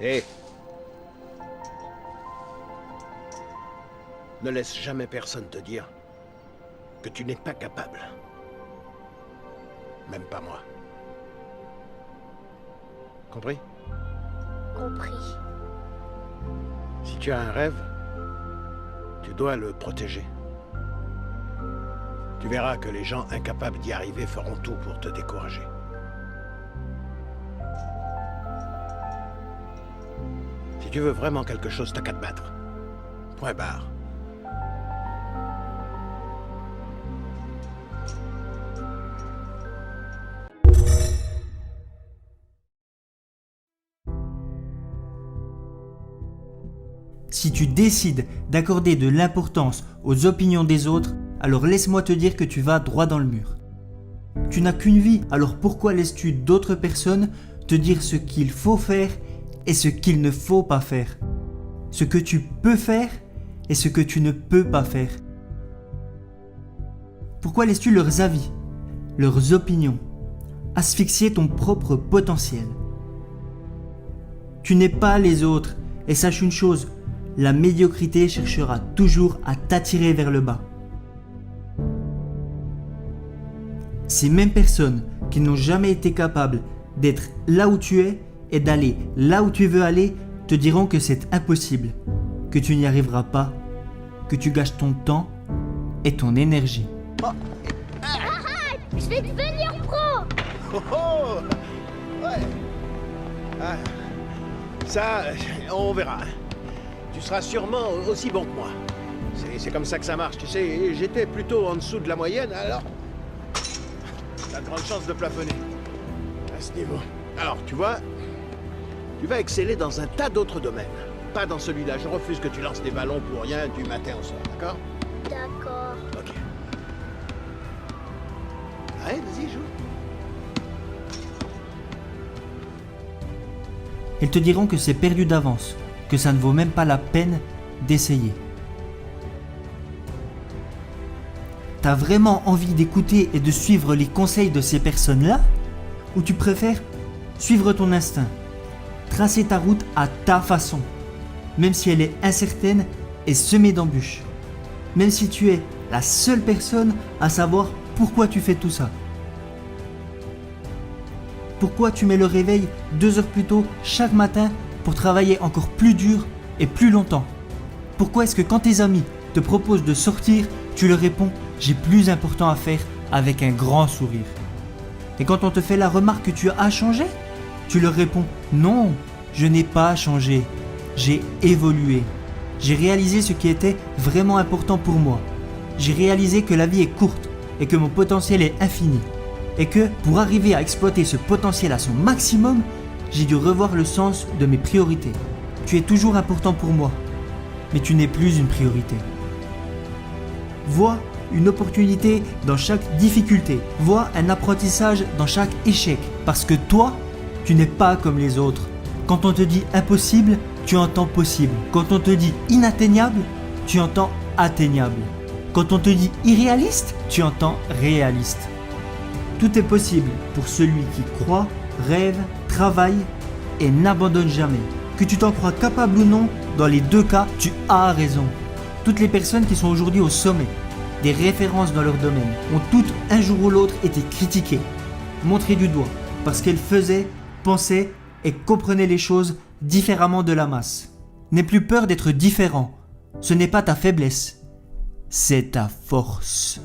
Hé! Ne laisse jamais personne te dire que tu n'es pas capable. Même pas moi. Compris? Compris. Si tu as un rêve, tu dois le protéger. Tu verras que les gens incapables d'y arriver feront tout pour te décourager. Si tu veux vraiment quelque chose, t'as qu'à te battre. Point barre. Si tu décides d'accorder de l'importance aux opinions des autres, alors laisse-moi te dire que tu vas droit dans le mur. Tu n'as qu'une vie, alors pourquoi laisses-tu d'autres personnes te dire ce qu'il faut faire et ce qu'il ne faut pas faire? Ce que tu peux faire et ce que tu ne peux pas faire? Pourquoi laisses-tu leurs avis, leurs opinions, asphyxier ton propre potentiel? Tu n'es pas les autres, et sache une chose, la médiocrité cherchera toujours à t'attirer vers le bas. Ces mêmes personnes qui n'ont jamais été capables d'être là où tu es et d'aller là où tu veux aller te diront que c'est impossible, que tu n'y arriveras pas, que tu gâches ton temps et ton énergie. Je vais devenir pro. Oh oh! Ouais. Ah, ça, on verra. Tu seras sûrement aussi bon que moi. C'est comme ça que ça marche, tu sais. J'étais plutôt en dessous de la moyenne, alors... T'as de grandes chances de plafonner à ce niveau. Alors, tu vois, tu vas exceller dans un tas d'autres domaines. Pas dans celui-là. Je refuse que tu lances des ballons pour rien du matin au soir, d'accord? D'accord. Ok. Allez, vas-y, joue. Elles te diront que c'est perdu d'avance, que ça ne vaut même pas la peine d'essayer. T'as vraiment envie d'écouter et de suivre les conseils de ces personnes-là? Ou tu préfères suivre ton instinct, tracer ta route à ta façon, même si elle est incertaine et semée d'embûches, même si tu es la seule personne à savoir pourquoi tu fais tout ça? Pourquoi tu mets le réveil 2 heures plus tôt chaque matin pour travailler encore plus dur et plus longtemps? Pourquoi est-ce que quand tes amis te proposent de sortir, tu leur réponds « j'ai plus important à faire » avec un grand sourire? Et quand on te fait la remarque que tu as changé, tu leur réponds « non, je n'ai pas changé, j'ai évolué. J'ai réalisé ce qui était vraiment important pour moi. J'ai réalisé que la vie est courte et que mon potentiel est infini. Et que pour arriver à exploiter ce potentiel à son maximum, j'ai dû revoir le sens de mes priorités. Tu es toujours important pour moi, mais tu n'es plus une priorité. Vois une opportunité dans chaque difficulté. Vois un apprentissage dans chaque échec. Parce que toi, tu n'es pas comme les autres. Quand on te dit impossible, tu entends possible. Quand on te dit inatteignable, tu entends atteignable. Quand on te dit irréaliste, tu entends réaliste. Tout est possible pour celui qui croit, rêve, travaille et n'abandonne jamais. Que tu t'en crois capable ou non, dans les deux cas, tu as raison. Toutes les personnes qui sont aujourd'hui au sommet, des références dans leur domaine, ont toutes un jour ou l'autre été critiquées, montrées du doigt, parce qu'elles faisaient, pensaient et comprenaient les choses différemment de la masse. N'aie plus peur d'être différent. Ce n'est pas ta faiblesse, c'est ta force.